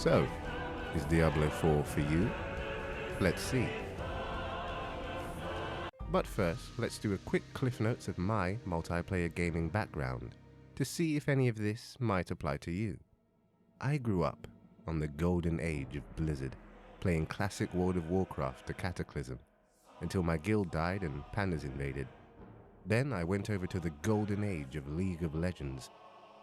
So, is Diablo 4 for you? Let's see. But first, let's do a quick cliff notes of my multiplayer gaming background to see if any of this might apply to you. I grew up on the golden age of Blizzard, playing classic World of Warcraft to Cataclysm, until my guild died and pandas invaded. Then I went over to the golden age of League of Legends,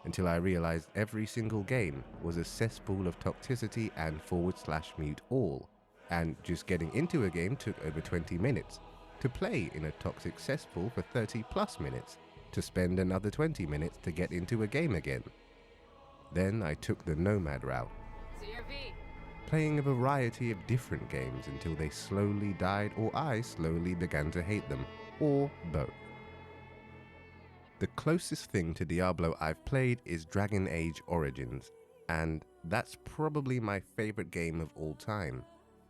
until I realized every single game was a cesspool of toxicity and /mute all, and just getting into a game took over 20 minutes, to play in a toxic cesspool for 30 plus minutes, to spend another 20 minutes to get into a game again. Then I took the nomad route, playing a variety of different games until they slowly died or I slowly began to hate them, or both. The closest thing to Diablo I've played is Dragon Age Origins, and that's probably my favorite game of all time.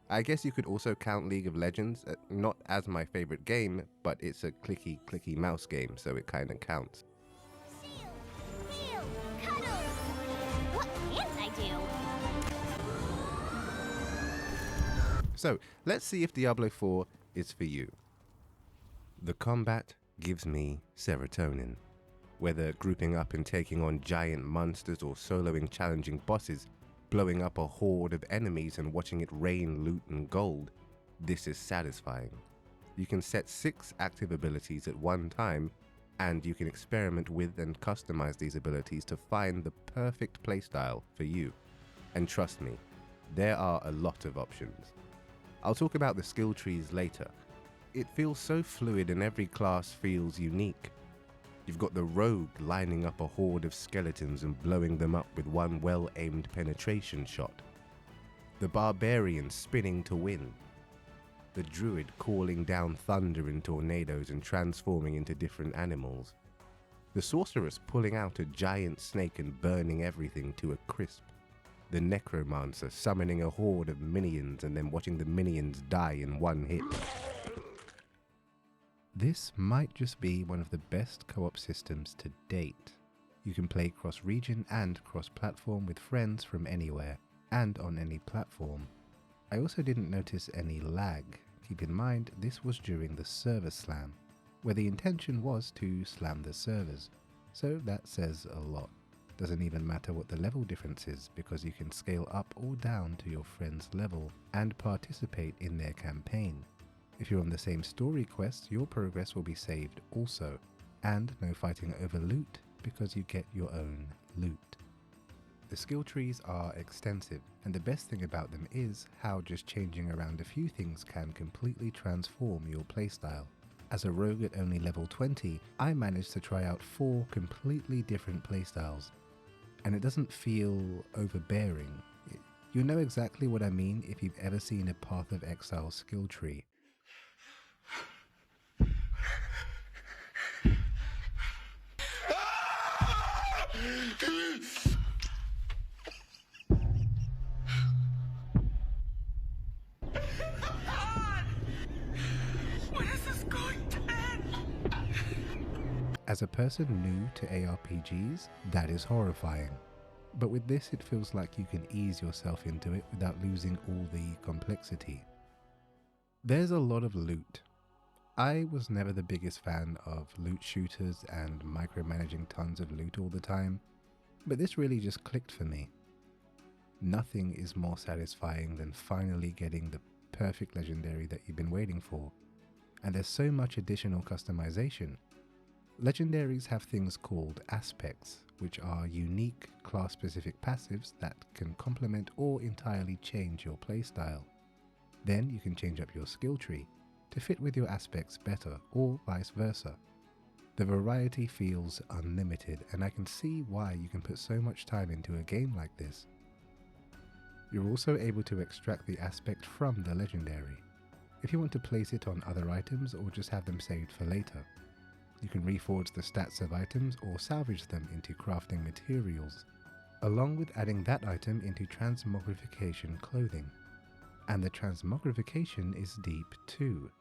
I guess you could also count League of Legends, not as my favorite game, but it's a clicky mouse game, so it kinda counts. Shield, heal, cuddle. What can't I do? So, let's see if Diablo 4 is for you. The combat gives me serotonin. Whether grouping up and taking on giant monsters or soloing challenging bosses, blowing up a horde of enemies and watching it rain loot and gold, this is satisfying. You can set 6 active abilities at one time, and you can experiment with and customize these abilities to find the perfect playstyle for you. And trust me, there are a lot of options. I'll talk about the skill trees later. It feels so fluid and every class feels unique. You've got the rogue lining up a horde of skeletons and blowing them up with one well-aimed penetration shot. The barbarian spinning to win. The druid calling down thunder and tornadoes and transforming into different animals. The sorceress pulling out a giant snake and burning everything to a crisp. The necromancer summoning a horde of minions and then watching the minions die in one hit. This might just be one of the best co-op systems to date. You can play cross-region and cross-platform with friends from anywhere, and on any platform. I also didn't notice any lag. Keep in mind, this was during the server slam, where the intention was to slam the servers. So that says a lot. Doesn't even matter what the level difference is, because you can scale up or down to your friend's level and participate in their campaign. If you're on the same story quest, your progress will be saved also, and no fighting over loot because you get your own loot. The skill trees are extensive, and the best thing about them is how just changing around a few things can completely transform your playstyle. As a rogue at only level 20, I managed to try out 4 completely different playstyles, and it doesn't feel overbearing. You'll know exactly what I mean if you've ever seen a Path of Exile skill tree. As a person new to ARPGs, that is horrifying. But with this, it feels like you can ease yourself into it without losing all the complexity. There's a lot of loot. I was never the biggest fan of loot shooters and micromanaging tons of loot all the time, but this really just clicked for me. Nothing is more satisfying than finally getting the perfect legendary that you've been waiting for, and there's so much additional customization. Legendaries have things called aspects, which are unique class-specific passives that can complement or entirely change your playstyle. Then you can change up your skill tree to fit with your aspects better, or vice versa. The variety feels unlimited, and I can see why you can put so much time into a game like this. You're also able to extract the aspect from the legendary, if you want to place it on other items or just have them saved for later. You can reforge the stats of items or salvage them into crafting materials, along with adding that item into transmogrification clothing. And the transmogrification is deep too.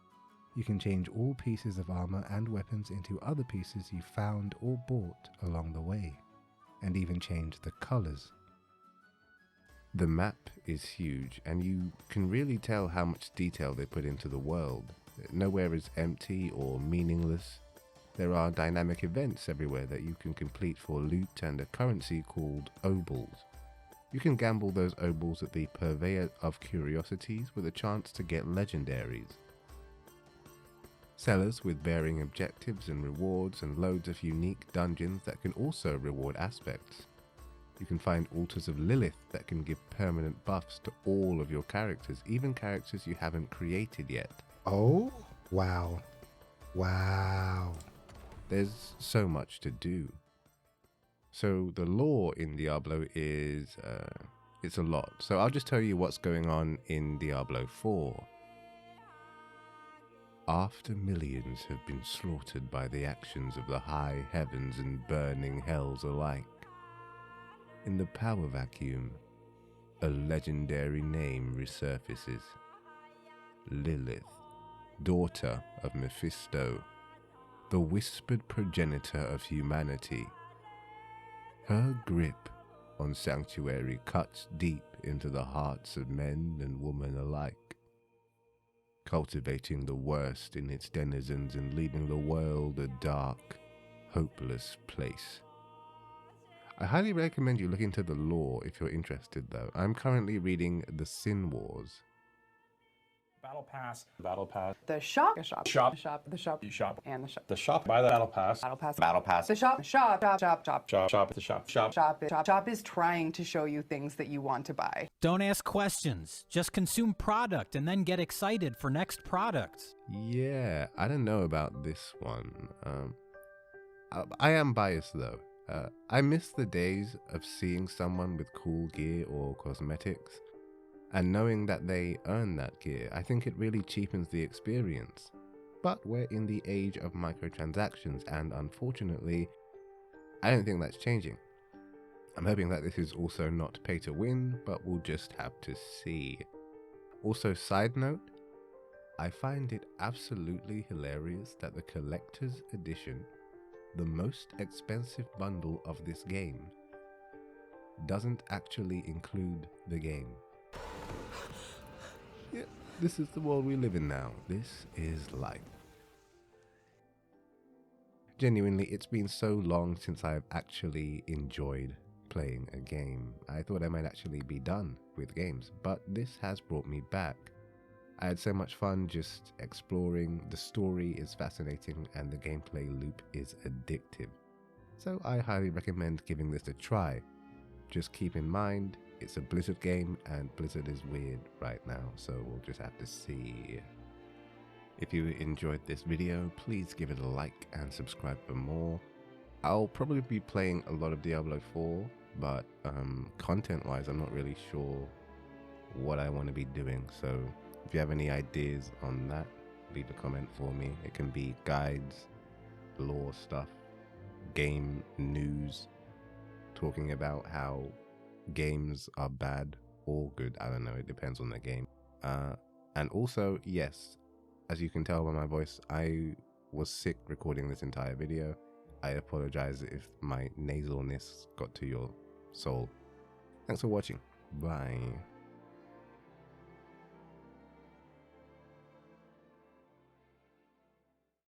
You can change all pieces of armor and weapons into other pieces you found or bought along the way, and even change the colors. The map is huge, and you can really tell how much detail they put into the world. Nowhere is empty or meaningless. There are dynamic events everywhere that you can complete for loot and a currency called obols. You can gamble those obols at the purveyor of curiosities with a chance to get legendaries. Sellers with varying objectives and rewards, and loads of unique dungeons that can also reward aspects. You can find altars of Lilith that can give permanent buffs to all of your characters, even characters you haven't created yet. Oh, wow. Wow. There's so much to do. So the lore in Diablo is, it's a lot. So I'll just tell you what's going on in Diablo 4. After millions have been slaughtered by the actions of the high heavens and burning hells alike, in the power vacuum, a legendary name resurfaces. Lilith, daughter of Mephisto, the whispered progenitor of humanity. Her grip on Sanctuary cuts deep into the hearts of men and women alike, cultivating the worst in its denizens and leaving the world a dark, hopeless place. I highly recommend you look into the lore if you're interested though. I'm currently reading The Sin Wars. Battle Pass. The shop. The shop. The shop. And the shop. The shop. Buy the Battle Pass. Battle Pass. Battle Pass. The shop. Shop is trying to show you things that you want to buy. Don't ask questions. Just consume product and then get excited for next products. Yeah, I don't know about this one. I am biased though. I miss the days of seeing someone with cool gear or cosmetics and knowing that they earn that gear. I think it really cheapens the experience. But we're in the age of microtransactions, and unfortunately, I don't think that's changing. I'm hoping that this is also not pay to win, but we'll just have to see. Also, side note, I find it absolutely hilarious that the collector's edition, the most expensive bundle of this game, doesn't actually include the game. Yeah, this is the world we live in now. This is life. Genuinely, it's been so long since I've actually enjoyed playing a game. I thought I might actually be done with games, but this has brought me back. I had so much fun just exploring. The story is fascinating and the gameplay loop is addictive. So I highly recommend giving this a try. Just keep in mind, it's a Blizzard game and Blizzard is weird right now, so we'll just have to see. If you enjoyed this video, please give it a like and subscribe for more. I'll probably be playing a lot of Diablo 4, but content-wise, I'm not really sure what I want to be doing, so if you have any ideas on that, leave a comment for me. It can be guides, lore stuff, game news, talking about how games are bad or good. I don't know, it depends on the game. And also, yes, as you can tell by my voice, I was sick recording this entire video. I apologize if my nasalness got to your soul. Thanks for watching. Bye.